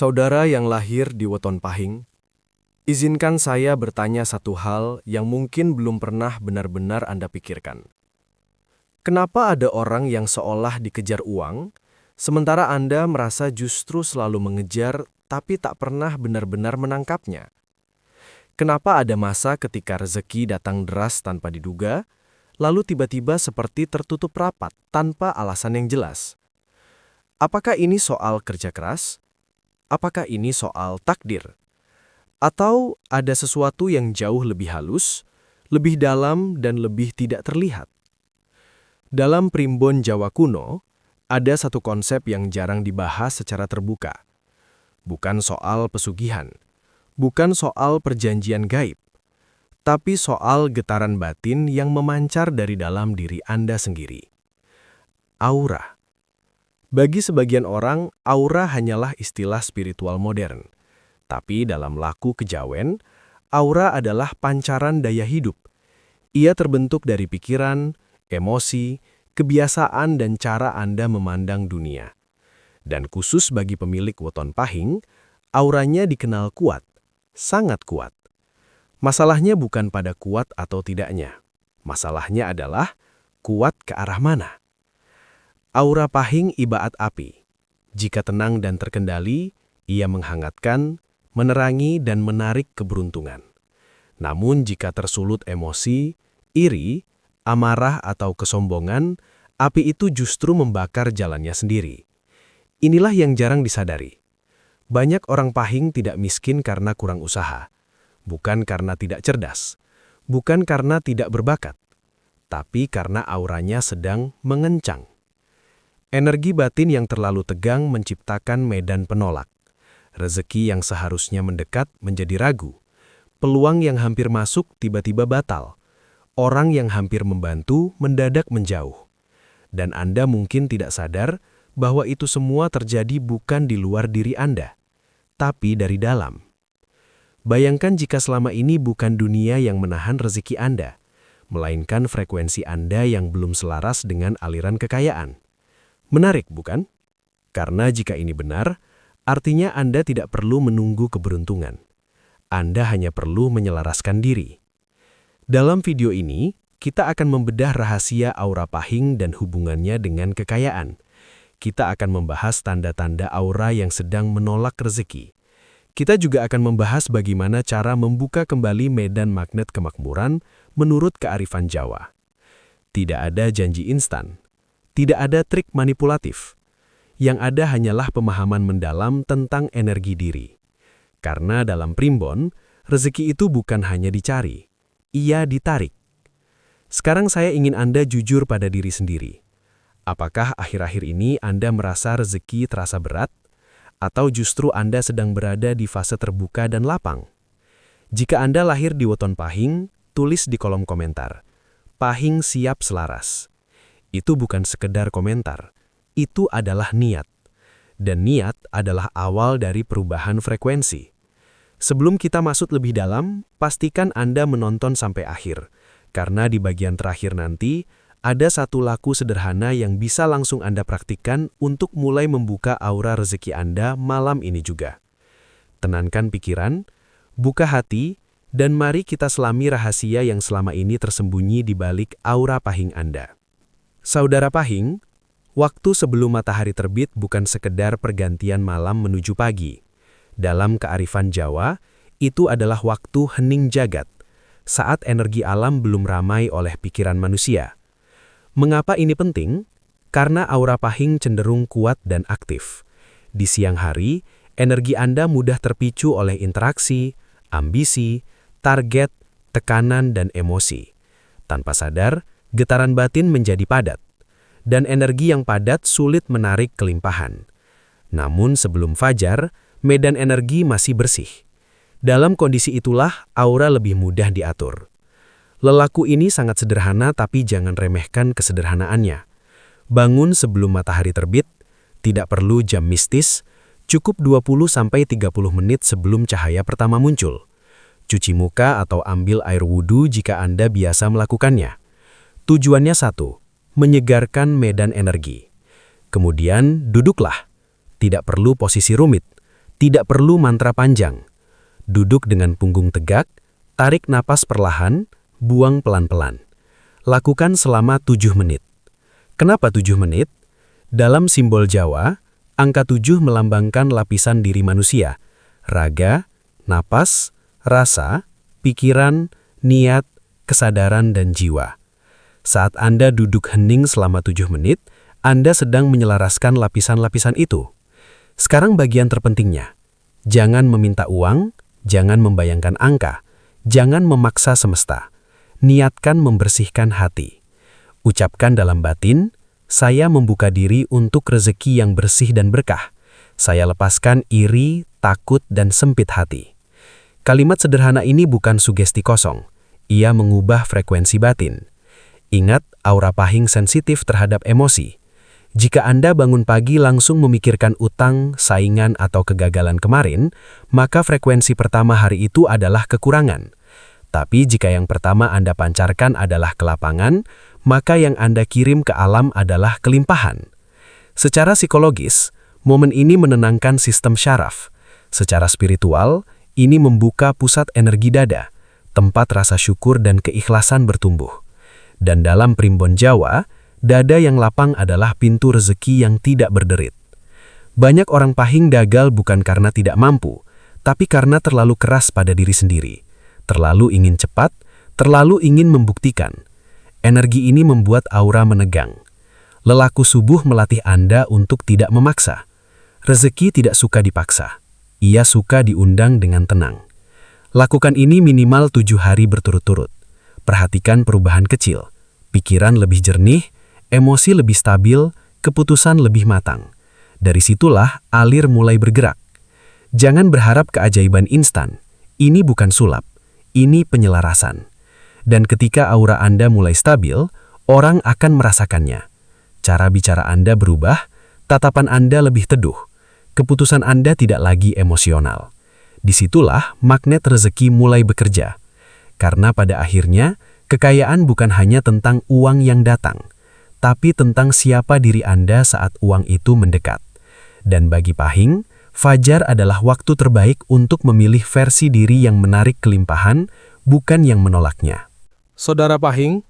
Saudara yang lahir di Weton Pahing, izinkan saya bertanya satu hal yang mungkin belum pernah benar-benar Anda pikirkan. Kenapa ada orang yang seolah dikejar uang, sementara Anda merasa justru selalu mengejar tapi tak pernah benar-benar menangkapnya? Kenapa ada masa ketika rezeki datang deras tanpa diduga, lalu tiba-tiba seperti tertutup rapat tanpa alasan yang jelas? Apakah ini soal kerja keras? Apakah ini soal takdir? Atau ada sesuatu yang jauh lebih halus, lebih dalam, dan lebih tidak terlihat? Dalam primbon Jawa kuno, ada satu konsep yang jarang dibahas secara terbuka. Bukan soal pesugihan, bukan soal perjanjian gaib, tapi soal getaran batin yang memancar dari dalam diri Anda sendiri. Aura. Bagi sebagian orang, aura hanyalah istilah spiritual modern. Tapi dalam laku kejawen, aura adalah pancaran daya hidup. Ia terbentuk dari pikiran, emosi, kebiasaan, dan cara Anda memandang dunia. Dan khusus bagi pemilik Weton Pahing, auranya dikenal kuat, sangat kuat. Masalahnya bukan pada kuat atau tidaknya. Masalahnya adalah kuat ke arah mana. Aura Pahing ibarat api. Jika tenang dan terkendali, ia menghangatkan, menerangi, dan menarik keberuntungan. Namun jika tersulut emosi, iri, amarah, atau kesombongan, api itu justru membakar jalannya sendiri. Inilah yang jarang disadari. Banyak orang Pahing tidak miskin karena kurang usaha, bukan karena tidak cerdas, bukan karena tidak berbakat, tapi karena auranya sedang mengencang. Energi batin yang terlalu tegang menciptakan medan penolak. Rezeki yang seharusnya mendekat menjadi ragu. Peluang yang hampir masuk tiba-tiba batal. Orang yang hampir membantu mendadak menjauh. Dan Anda mungkin tidak sadar bahwa itu semua terjadi bukan di luar diri Anda, tapi dari dalam. Bayangkan jika selama ini bukan dunia yang menahan rezeki Anda, melainkan frekuensi Anda yang belum selaras dengan aliran kekayaan. Menarik, bukan? Karena jika ini benar, artinya Anda tidak perlu menunggu keberuntungan. Anda hanya perlu menyelaraskan diri. Dalam video ini, kita akan membedah rahasia aura Pahing dan hubungannya dengan kekayaan. Kita akan membahas tanda-tanda aura yang sedang menolak rezeki. Kita juga akan membahas bagaimana cara membuka kembali medan magnet kemakmuran menurut kearifan Jawa. Tidak ada janji instan. Tidak ada trik manipulatif. Yang ada hanyalah pemahaman mendalam tentang energi diri. Karena dalam primbon, rezeki itu bukan hanya dicari, ia ditarik. Sekarang saya ingin Anda jujur pada diri sendiri. Apakah akhir-akhir ini Anda merasa rezeki terasa berat? Atau justru Anda sedang berada di fase terbuka dan lapang? Jika Anda lahir di Weton Pahing, tulis di kolom komentar. Pahing siap selaras. Itu bukan sekedar komentar, itu adalah niat. Dan niat adalah awal dari perubahan frekuensi. Sebelum kita masuk lebih dalam, pastikan Anda menonton sampai akhir, karena di bagian terakhir nanti, ada satu laku sederhana yang bisa langsung Anda praktikkan untuk mulai membuka aura rezeki Anda malam ini juga. Tenangkan pikiran, buka hati, dan mari kita selami rahasia yang selama ini tersembunyi di balik aura Pahing Anda. Saudara Pahing, waktu sebelum matahari terbit bukan sekedar pergantian malam menuju pagi. Dalam kearifan Jawa, itu adalah waktu hening jagat, saat energi alam belum ramai oleh pikiran manusia. Mengapa ini penting? Karena aura Pahing cenderung kuat dan aktif. Di siang hari, energi Anda mudah terpicu oleh interaksi, ambisi, target, tekanan, dan emosi. Tanpa sadar, getaran batin menjadi padat, dan energi yang padat sulit menarik kelimpahan. Namun sebelum fajar, medan energi masih bersih. Dalam kondisi itulah aura lebih mudah diatur. Lelaku ini sangat sederhana tapi jangan remehkan kesederhanaannya. Bangun sebelum matahari terbit, tidak perlu jam mistis, cukup 20-30 menit sebelum cahaya pertama muncul. Cuci muka atau ambil air wudhu jika Anda biasa melakukannya. Tujuannya satu, menyegarkan medan energi. Kemudian, duduklah. Tidak perlu posisi rumit. Tidak perlu mantra panjang. Duduk dengan punggung tegak, tarik napas perlahan, buang pelan-pelan. Lakukan selama 7 menit. Kenapa 7 menit? Dalam simbol Jawa, angka 7 melambangkan lapisan diri manusia, raga, napas, rasa, pikiran, niat, kesadaran, dan jiwa. Saat Anda duduk hening selama 7 menit, Anda sedang menyelaraskan lapisan-lapisan itu. Sekarang bagian terpentingnya. Jangan meminta uang, jangan membayangkan angka, jangan memaksa semesta. Niatkan membersihkan hati. Ucapkan dalam batin, saya membuka diri untuk rezeki yang bersih dan berkah. Saya lepaskan iri, takut, dan sempit hati. Kalimat sederhana ini bukan sugesti kosong. Ia mengubah frekuensi batin. Ingat, aura pahing sensitif terhadap emosi. Jika Anda bangun pagi langsung memikirkan utang, saingan, atau kegagalan kemarin, maka frekuensi pertama hari itu adalah kekurangan. Tapi jika yang pertama Anda pancarkan adalah kelapangan, maka yang Anda kirim ke alam adalah kelimpahan. Secara psikologis, momen ini menenangkan sistem syaraf. Secara spiritual, ini membuka pusat energi dada, tempat rasa syukur dan keikhlasan bertumbuh. Dan dalam primbon Jawa, dada yang lapang adalah pintu rezeki yang tidak berderit. Banyak orang pahing gagal bukan karena tidak mampu, tapi karena terlalu keras pada diri sendiri. Terlalu ingin cepat, terlalu ingin membuktikan. Energi ini membuat aura menegang. Lelaku subuh melatih Anda untuk tidak memaksa. Rezeki tidak suka dipaksa. Ia suka diundang dengan tenang. Lakukan ini minimal 7 hari berturut-turut. Perhatikan perubahan kecil. Pikiran lebih jernih, emosi lebih stabil, keputusan lebih matang. Dari situlah alir mulai bergerak. Jangan berharap keajaiban instan. Ini bukan sulap. Ini penyelarasan. Dan ketika aura Anda mulai stabil, orang akan merasakannya. Cara bicara Anda berubah, tatapan Anda lebih teduh. Keputusan Anda tidak lagi emosional. Disitulah magnet rezeki mulai bekerja. Karena pada akhirnya, kekayaan bukan hanya tentang uang yang datang, tapi tentang siapa diri Anda saat uang itu mendekat. Dan bagi pahing, fajar adalah waktu terbaik untuk memilih versi diri yang menarik kelimpahan, bukan yang menolaknya. Saudara pahing,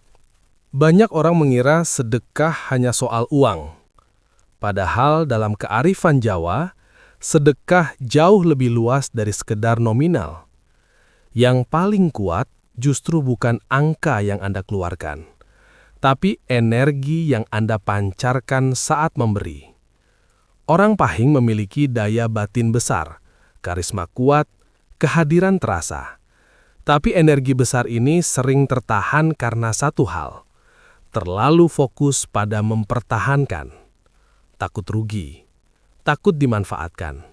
banyak orang mengira sedekah hanya soal uang. Padahal dalam kearifan Jawa, sedekah jauh lebih luas dari sekedar nominal. Yang paling kuat justru bukan angka yang Anda keluarkan, tapi energi yang Anda pancarkan saat memberi. Orang pahing memiliki daya batin besar, karisma kuat, kehadiran terasa. Tapi energi besar ini sering tertahan karena satu hal, terlalu fokus pada mempertahankan. Takut rugi, takut dimanfaatkan,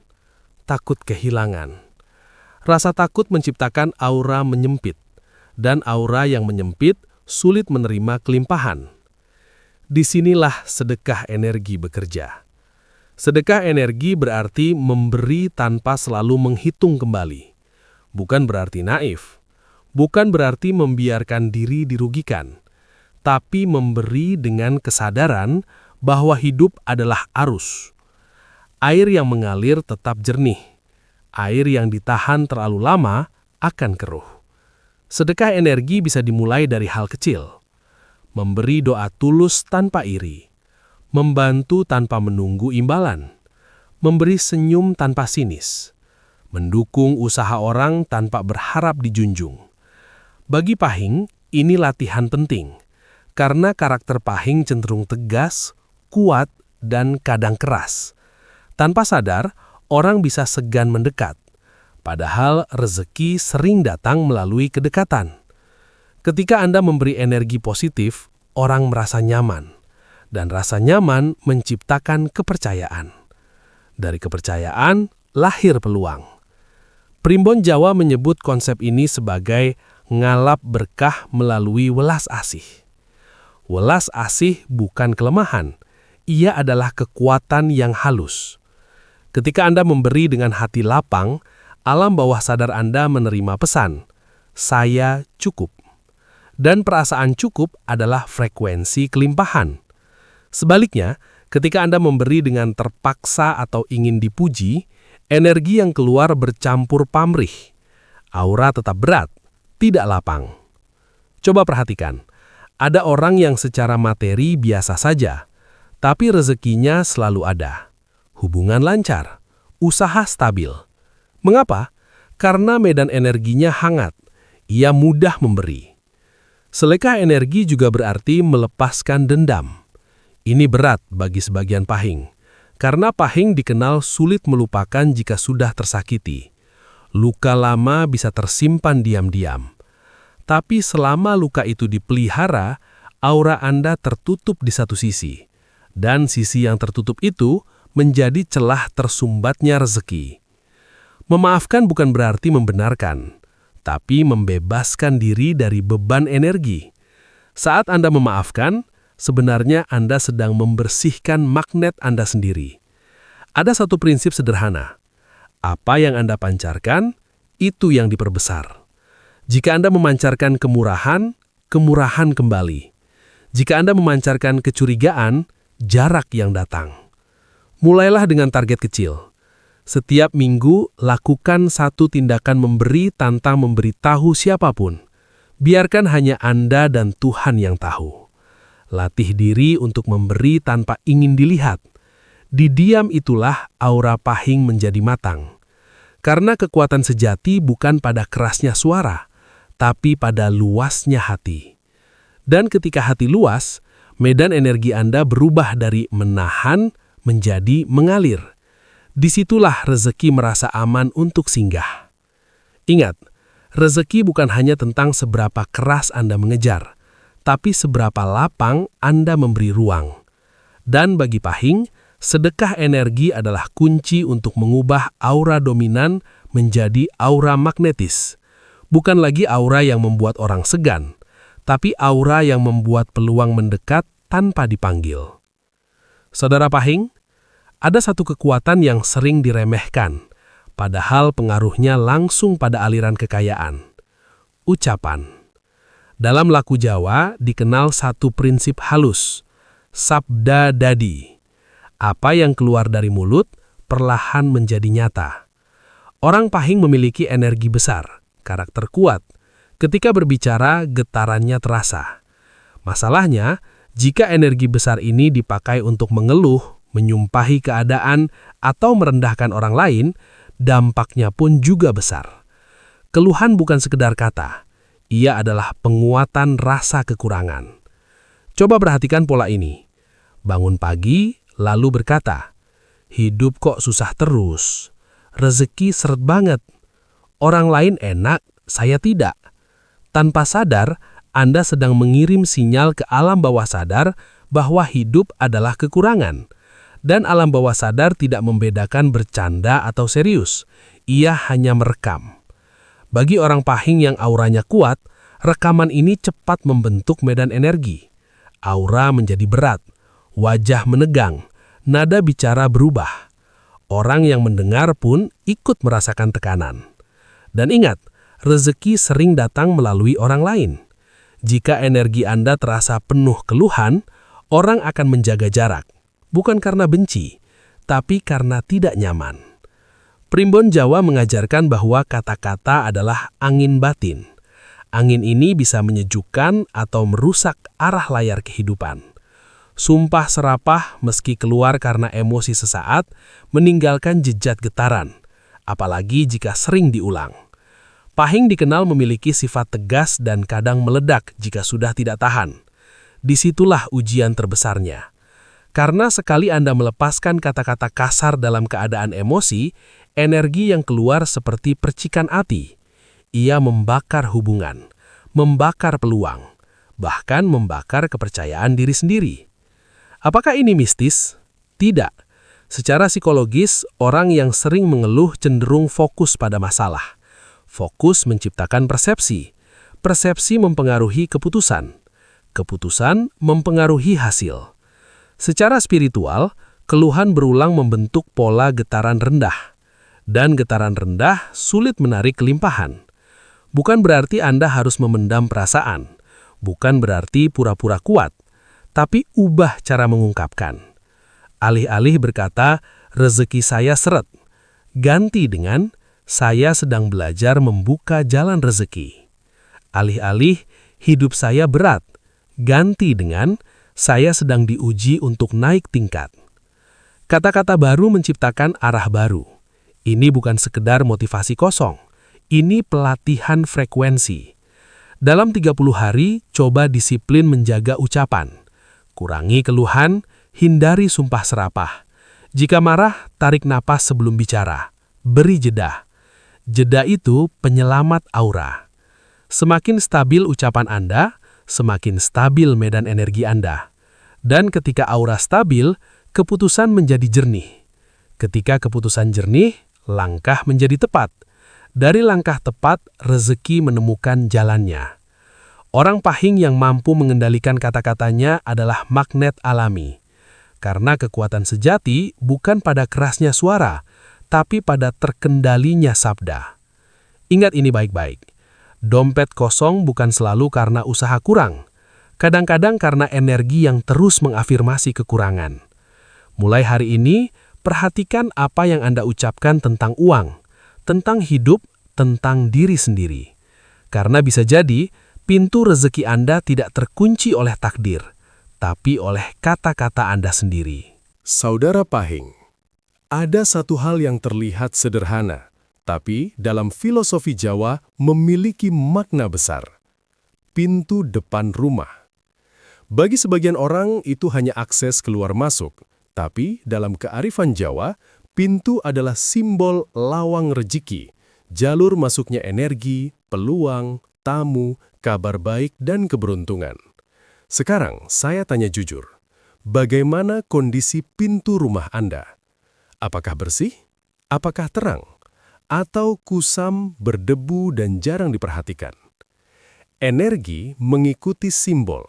takut kehilangan. Rasa takut menciptakan aura menyempit, dan aura yang menyempit sulit menerima kelimpahan. Disinilah sedekah energi bekerja. Sedekah energi berarti memberi tanpa selalu menghitung kembali. Bukan berarti naif. Bukan berarti membiarkan diri dirugikan. Tapi memberi dengan kesadaran bahwa hidup adalah arus. Air yang mengalir tetap jernih. Air yang ditahan terlalu lama akan keruh. Sedekah energi bisa dimulai dari hal kecil. Memberi doa tulus tanpa iri. Membantu tanpa menunggu imbalan, memberi senyum tanpa sinis, mendukung usaha orang tanpa berharap dijunjung. Bagi pahing, ini latihan penting, karena karakter pahing cenderung tegas, kuat, dan kadang keras. Tanpa sadar, orang bisa segan mendekat, padahal rezeki sering datang melalui kedekatan. Ketika Anda memberi energi positif, orang merasa nyaman. Dan rasa nyaman menciptakan kepercayaan. Dari kepercayaan, lahir peluang. Primbon Jawa menyebut konsep ini sebagai ngalap berkah melalui welas asih. Welas asih bukan kelemahan, ia adalah kekuatan yang halus. Ketika Anda memberi dengan hati lapang, alam bawah sadar Anda menerima pesan, saya cukup. Dan perasaan cukup adalah frekuensi kelimpahan. Sebaliknya, ketika Anda memberi dengan terpaksa atau ingin dipuji, Energi yang keluar bercampur pamrih. Aura tetap berat, tidak lapang. Coba perhatikan, ada orang yang secara materi biasa saja, tapi rezekinya selalu ada. Hubungan lancar, usaha stabil. Mengapa? Karena medan energinya hangat, ia mudah memberi. Selekah energi juga berarti melepaskan dendam. Ini berat bagi sebagian pahing, karena pahing dikenal sulit melupakan jika sudah tersakiti. Luka lama bisa tersimpan diam-diam. Tapi selama luka itu dipelihara, aura Anda tertutup di satu sisi. Dan sisi yang tertutup itu menjadi celah tersumbatnya rezeki. Memaafkan bukan berarti membenarkan, tapi membebaskan diri dari beban energi. Saat Anda memaafkan, sebenarnya Anda sedang membersihkan magnet Anda sendiri. Ada satu prinsip sederhana. Apa yang Anda pancarkan, itu yang diperbesar. Jika Anda memancarkan kemurahan, kemurahan kembali. Jika Anda memancarkan kecurigaan, jarak yang datang. Mulailah dengan target kecil. Setiap minggu, lakukan satu tindakan memberi tanpa memberitahu siapapun. Biarkan hanya Anda dan Tuhan yang tahu. Latih diri untuk memberi tanpa ingin dilihat. Di diam itulah aura pahing menjadi matang. Karena kekuatan sejati bukan pada kerasnya suara, tapi pada luasnya hati. Dan ketika hati luas, medan energi Anda berubah dari menahan menjadi mengalir. Disitulah rezeki merasa aman untuk singgah. Ingat, rezeki bukan hanya tentang seberapa keras Anda mengejar, tapi seberapa lapang Anda memberi ruang. Dan bagi pahing, sedekah energi adalah kunci untuk mengubah aura dominan menjadi aura magnetis. Bukan lagi aura yang membuat orang segan, tapi aura yang membuat peluang mendekat tanpa dipanggil. Saudara pahing, ada satu kekuatan yang sering diremehkan, padahal pengaruhnya langsung pada aliran kekayaan. Ucapan. Dalam laku Jawa dikenal satu prinsip halus, sabda dadi. Apa yang keluar dari mulut perlahan menjadi nyata. Orang pahing memiliki energi besar, karakter kuat. Ketika berbicara, getarannya terasa. Masalahnya, jika energi besar ini dipakai untuk mengeluh, menyumpahi keadaan, atau merendahkan orang lain, dampaknya pun juga besar. Keluhan bukan sekedar kata, ia adalah penguatan rasa kekurangan. Coba perhatikan pola ini. Bangun pagi, lalu berkata, hidup kok susah terus, rezeki seret banget, orang lain enak, saya tidak. Tanpa sadar, Anda sedang mengirim sinyal ke alam bawah sadar bahwa hidup adalah kekurangan. Dan alam bawah sadar tidak membedakan bercanda atau serius, ia hanya merekam. Bagi orang pahing yang auranya kuat, rekaman ini cepat membentuk medan energi. Aura menjadi berat, wajah menegang, nada bicara berubah. Orang yang mendengar pun ikut merasakan tekanan. Dan ingat, rezeki sering datang melalui orang lain. Jika energi Anda terasa penuh keluhan, orang akan menjaga jarak. Bukan karena benci, tapi karena tidak nyaman. Primbon Jawa mengajarkan bahwa kata-kata adalah angin batin. Angin ini bisa menyejukkan atau merusak arah layar kehidupan. Sumpah serapah meski keluar karena emosi sesaat, meninggalkan jejak getaran, apalagi jika sering diulang. Pahing dikenal memiliki sifat tegas dan kadang meledak jika sudah tidak tahan. Disitulah ujian terbesarnya. Karena sekali Anda melepaskan kata-kata kasar dalam keadaan emosi, energi yang keluar seperti percikan api. Ia membakar hubungan, membakar peluang, bahkan membakar kepercayaan diri sendiri. Apakah ini mistis? Tidak. Secara psikologis, orang yang sering mengeluh cenderung fokus pada masalah. Fokus menciptakan persepsi. Persepsi mempengaruhi keputusan. Keputusan mempengaruhi hasil. Secara spiritual, keluhan berulang membentuk pola getaran rendah. Dan getaran rendah sulit menarik kelimpahan. Bukan berarti Anda harus memendam perasaan. Bukan berarti pura-pura kuat. Tapi ubah cara mengungkapkan. Alih-alih berkata, rezeki saya seret. Ganti dengan saya sedang belajar membuka jalan rezeki. Alih-alih hidup saya berat, ganti dengan saya sedang diuji untuk naik tingkat. Kata-kata baru menciptakan arah baru. Ini bukan sekedar motivasi kosong, ini pelatihan frekuensi. Dalam 30 hari, coba disiplin menjaga ucapan. Kurangi keluhan, hindari sumpah serapah. Jika marah, tarik napas sebelum bicara. Beri jeda. Jeda itu penyelamat aura. Semakin stabil ucapan Anda, semakin stabil medan energi Anda. Dan ketika aura stabil, keputusan menjadi jernih. Ketika keputusan jernih, langkah menjadi tepat. Dari langkah tepat, rezeki menemukan jalannya. Orang Pahing yang mampu mengendalikan kata-katanya adalah magnet alami. Karena kekuatan sejati bukan pada kerasnya suara, tapi pada terkendalinya sabda. Ingat ini baik-baik. Dompet kosong bukan selalu karena usaha kurang. Kadang-kadang karena energi yang terus mengafirmasi kekurangan. Mulai hari ini, perhatikan apa yang Anda ucapkan tentang uang, tentang hidup, tentang diri sendiri. Karena bisa jadi, pintu rezeki Anda tidak terkunci oleh takdir, tapi oleh kata-kata Anda sendiri. Saudara Pahing, ada satu hal yang terlihat sederhana, tapi dalam filosofi Jawa memiliki makna besar. Pintu depan rumah. Bagi sebagian orang itu hanya akses keluar masuk, tapi dalam kearifan Jawa, pintu adalah simbol lawang rezeki, jalur masuknya energi, peluang, tamu, kabar baik, dan keberuntungan. Sekarang saya tanya jujur, bagaimana kondisi pintu rumah Anda? Apakah bersih? Apakah terang? Atau kusam, berdebu, dan jarang diperhatikan? Energi mengikuti simbol.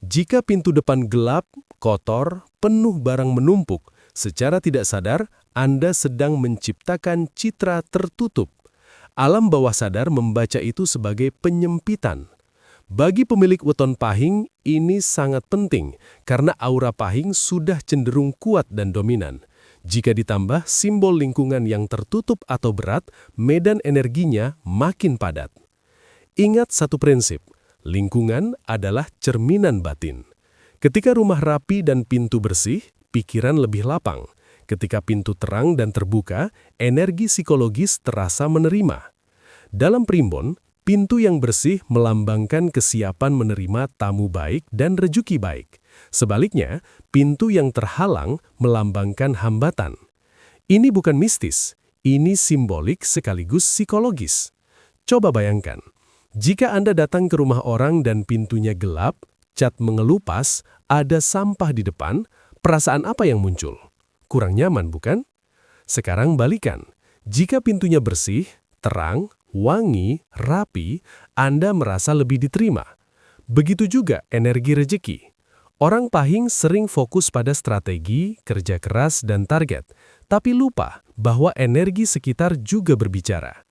Jika pintu depan gelap, kotor, penuh barang menumpuk, secara tidak sadar, Anda sedang menciptakan citra tertutup. Alam bawah sadar membaca itu sebagai penyempitan. Bagi pemilik weton Pahing, ini sangat penting karena aura Pahing sudah cenderung kuat dan dominan. Jika ditambah simbol lingkungan yang tertutup atau berat, medan energinya makin padat. Ingat satu prinsip, lingkungan adalah cerminan batin. Ketika rumah rapi dan pintu bersih, pikiran lebih lapang. Ketika pintu terang dan terbuka, energi psikologis terasa menerima. Dalam primbon, pintu yang bersih melambangkan kesiapan menerima tamu baik dan rezeki baik. Sebaliknya, pintu yang terhalang melambangkan hambatan. Ini bukan mistis, ini simbolik sekaligus psikologis. Coba bayangkan, jika Anda datang ke rumah orang dan pintunya gelap, cat mengelupas, ada sampah di depan, perasaan apa yang muncul? Kurang nyaman, bukan? Sekarang balikan. Jika pintunya bersih, terang, wangi, rapi, Anda merasa lebih diterima. Begitu juga energi rezeki. Orang Pahing sering fokus pada strategi, kerja keras, dan target, tapi lupa bahwa energi sekitar juga berbicara.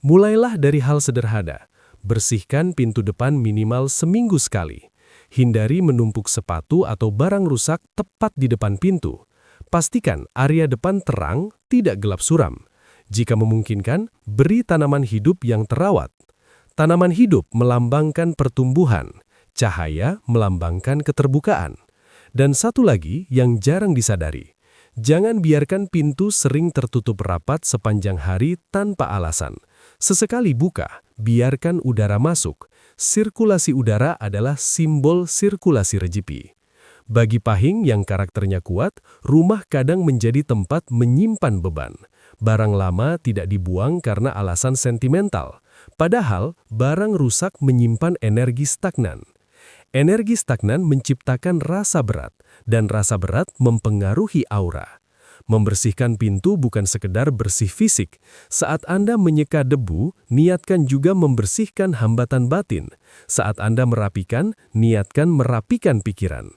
Mulailah dari hal sederhana. Bersihkan pintu depan minimal seminggu sekali. Hindari menumpuk sepatu atau barang rusak tepat di depan pintu. Pastikan area depan terang, tidak gelap suram. Jika memungkinkan, beri tanaman hidup yang terawat. Tanaman hidup melambangkan pertumbuhan, cahaya melambangkan keterbukaan. Dan satu lagi yang jarang disadari, jangan biarkan pintu sering tertutup rapat sepanjang hari tanpa alasan. Sesekali buka, biarkan udara masuk. Sirkulasi udara adalah simbol sirkulasi rezeki. Bagi Pahing yang karakternya kuat, rumah kadang menjadi tempat menyimpan beban. Barang lama tidak dibuang karena alasan sentimental. Padahal, barang rusak menyimpan energi stagnan. Energi stagnan menciptakan rasa berat, dan rasa berat mempengaruhi aura. Membersihkan pintu bukan sekedar bersih fisik. Saat Anda menyeka debu, niatkan juga membersihkan hambatan batin. Saat Anda merapikan, niatkan merapikan pikiran.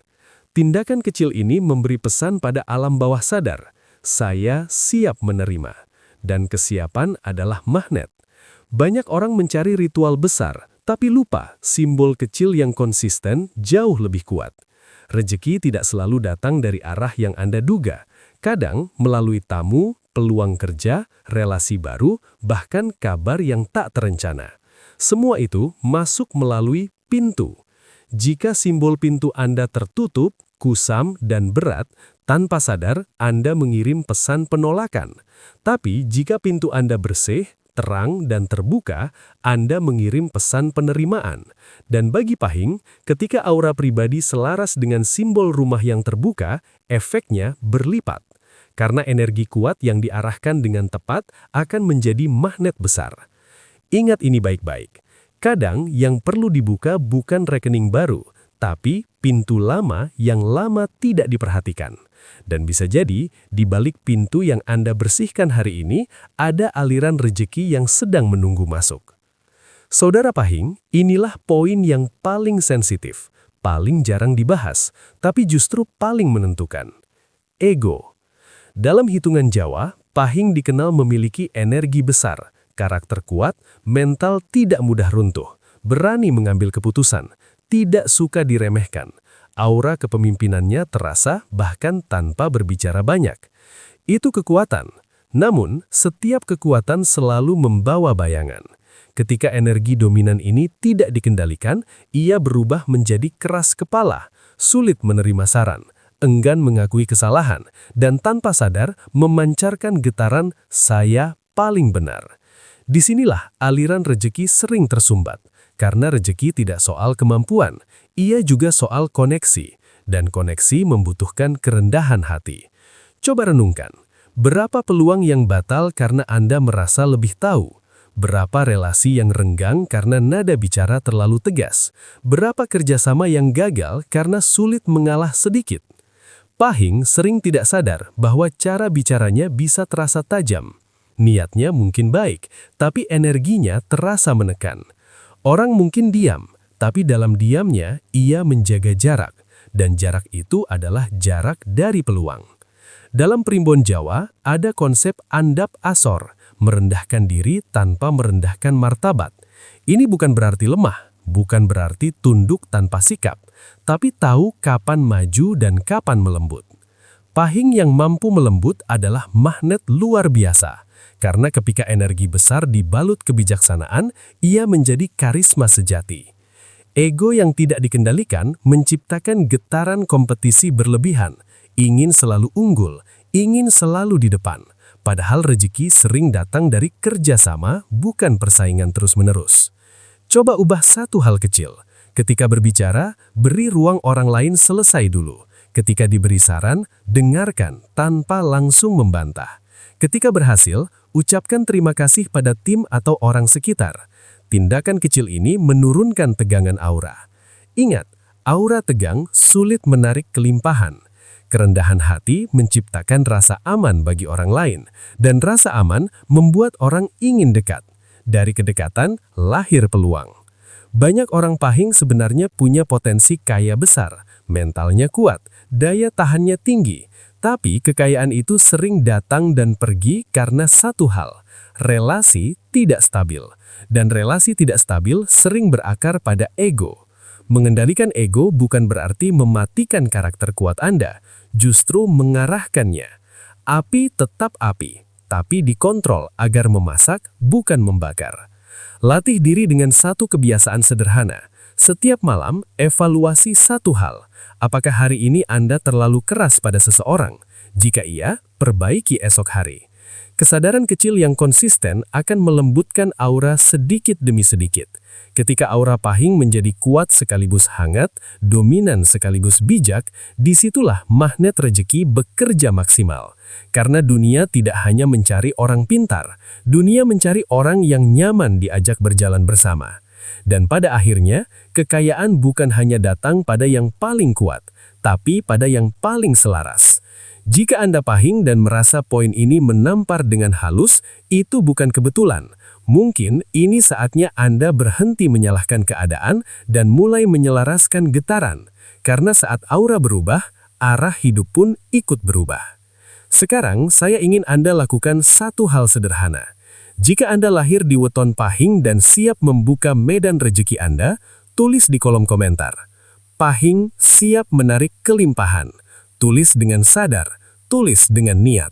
Tindakan kecil ini memberi pesan pada alam bawah sadar. Saya siap menerima. Dan kesiapan adalah magnet. Banyak orang mencari ritual besar, tapi lupa simbol kecil yang konsisten jauh lebih kuat. Rezeki tidak selalu datang dari arah yang Anda duga. Kadang melalui tamu, peluang kerja, relasi baru, bahkan kabar yang tak terencana. Semua itu masuk melalui pintu. Jika simbol pintu Anda tertutup, kusam, dan berat, tanpa sadar Anda mengirim pesan penolakan. Tapi jika pintu Anda bersih, terang, dan terbuka, Anda mengirim pesan penerimaan. Dan bagi Pahing, ketika aura pribadi selaras dengan simbol rumah yang terbuka, efeknya berlipat. Karena energi kuat yang diarahkan dengan tepat akan menjadi magnet besar. Ingat ini baik-baik. Kadang yang perlu dibuka bukan rekening baru, tapi pintu lama yang lama tidak diperhatikan. Dan bisa jadi, di balik pintu yang Anda bersihkan hari ini, ada aliran rejeki yang sedang menunggu masuk. Saudara Pahing, inilah poin yang paling sensitif, paling jarang dibahas, tapi justru paling menentukan. Ego. Dalam hitungan Jawa, Pahing dikenal memiliki energi besar, karakter kuat, mental tidak mudah runtuh, berani mengambil keputusan, tidak suka diremehkan. Aura kepemimpinannya terasa bahkan tanpa berbicara banyak. Itu kekuatan. Namun, setiap kekuatan selalu membawa bayangan. Ketika energi dominan ini tidak dikendalikan, ia berubah menjadi keras kepala, sulit menerima saran, enggan mengakui kesalahan, dan tanpa sadar memancarkan getaran "saya paling benar". Disinilah aliran rejeki sering tersumbat. Karena rejeki tidak soal kemampuan, ia juga soal koneksi, dan koneksi membutuhkan kerendahan hati. Coba renungkan, berapa peluang yang batal karena Anda merasa lebih tahu? Berapa relasi yang renggang karena nada bicara terlalu tegas? Berapa kerjasama yang gagal karena sulit mengalah sedikit? Pahing sering tidak sadar bahwa cara bicaranya bisa terasa tajam. Niatnya mungkin baik, tapi energinya terasa menekan. Orang mungkin diam, tapi dalam diamnya ia menjaga jarak, dan jarak itu adalah jarak dari peluang. Dalam primbon Jawa, ada konsep andap asor, merendahkan diri tanpa merendahkan martabat. Ini bukan berarti lemah, bukan berarti tunduk tanpa sikap, tapi tahu kapan maju dan kapan melembut. Pahing yang mampu melembut adalah magnet luar biasa. Karena ketika energi besar dibalut kebijaksanaan, ia menjadi karisma sejati. Ego yang tidak dikendalikan menciptakan getaran kompetisi berlebihan, ingin selalu unggul, ingin selalu di depan. Padahal rejeki sering datang dari kerjasama, bukan persaingan terus-menerus. Coba ubah satu hal kecil. Ketika berbicara, beri ruang orang lain selesai dulu. Ketika diberi saran, dengarkan tanpa langsung membantah. Ketika berhasil, ucapkan terima kasih pada tim atau orang sekitar. Tindakan kecil ini menurunkan tegangan aura. Ingat, aura tegang sulit menarik kelimpahan. Kerendahan hati menciptakan rasa aman bagi orang lain, dan rasa aman membuat orang ingin dekat. Dari kedekatan, lahir peluang. Banyak orang Pahing sebenarnya punya potensi kaya besar, mentalnya kuat, daya tahannya tinggi. Tapi kekayaan itu sering datang dan pergi karena satu hal, relasi tidak stabil. Dan relasi tidak stabil sering berakar pada ego. Mengendalikan ego bukan berarti mematikan karakter kuat Anda, justru mengarahkannya. Api tetap api, tapi dikontrol agar memasak, bukan membakar. Latih diri dengan satu kebiasaan sederhana. Setiap malam, evaluasi satu hal. Apakah hari ini Anda terlalu keras pada seseorang? Jika iya, perbaiki esok hari. Kesadaran kecil yang konsisten akan melembutkan aura sedikit demi sedikit. Ketika aura Pahing menjadi kuat sekaligus hangat, dominan sekaligus bijak, disitulah magnet rejeki bekerja maksimal. Karena dunia tidak hanya mencari orang pintar, dunia mencari orang yang nyaman diajak berjalan bersama. Dan pada akhirnya, kekayaan bukan hanya datang pada yang paling kuat, tapi pada yang paling selaras. Jika Anda Pahing dan merasa poin ini menampar dengan halus, itu bukan kebetulan. Mungkin ini saatnya Anda berhenti menyalahkan keadaan dan mulai menyelaraskan getaran. Karena saat aura berubah, arah hidup pun ikut berubah. Sekarang saya ingin Anda lakukan satu hal sederhana. Jika Anda lahir di weton Pahing dan siap membuka medan rejeki Anda, tulis di kolom komentar. Pahing siap menarik kelimpahan. Tulis dengan sadar, tulis dengan niat.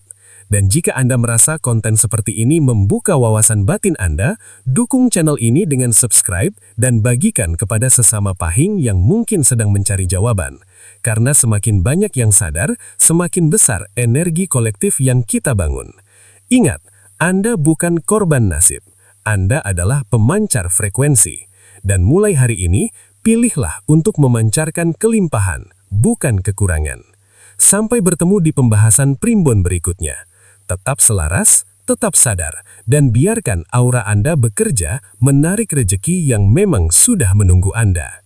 Dan jika Anda merasa konten seperti ini membuka wawasan batin Anda, dukung channel ini dengan subscribe dan bagikan kepada sesama pahing yang mungkin sedang mencari jawaban. Karena semakin banyak yang sadar, semakin besar energi kolektif yang kita bangun. Ingat, Anda bukan korban nasib. Anda adalah pemancar frekuensi. Dan mulai hari ini, pilihlah untuk memancarkan kelimpahan, bukan kekurangan. Sampai bertemu di pembahasan primbon berikutnya. Tetap selaras, tetap sadar, dan biarkan aura Anda bekerja menarik rejeki yang memang sudah menunggu Anda.